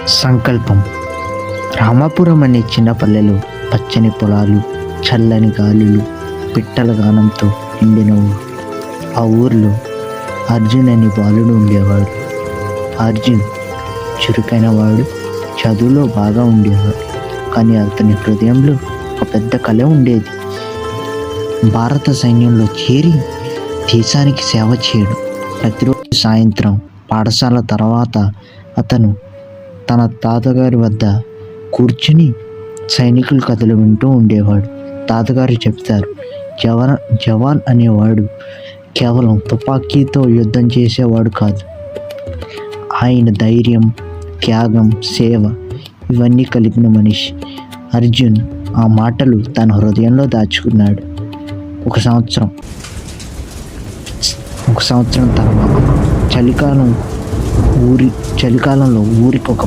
సంకల్పం. రామాపురం అనే చిన్న పల్లెలో పచ్చని పొలాలు, చల్లని గాలులు, పిట్టల గానంతో నిండిన ఊరు. ఆ ఊరిలో అర్జున్ అనే బాలుడు ఉండేవాడు. అర్జున్ చురుకైన వాడు, చదువులో బాగా ఉండేవాడు. కానీ అతని హృదయంలో ఒక పెద్ద కళ ఉండేది. భారత సైన్యంలో చేరి దేశానికి సేవ చేయడం. ప్రతిరోజు సాయంత్రం పాఠశాల తర్వాత అతను తన తాతగారి వద్ద కూర్చుని సైనికుల కథలు వింటూ ఉండేవాడు. తాతగారు చెప్తారు, జవాన్ అనేవాడు కేవలం తుపాకీతో యుద్ధం చేసేవాడు కాదు. ఆయన ధైర్యం, త్యాగం, సేవ ఇవన్నీ కలిపిన మనిషి. అర్జున్ ఆ మాటలు తన హృదయంలో దాచుకున్నాడు. ఒక సంవత్సరం తర్వాత చలికాలంలో ఊరికి ఒక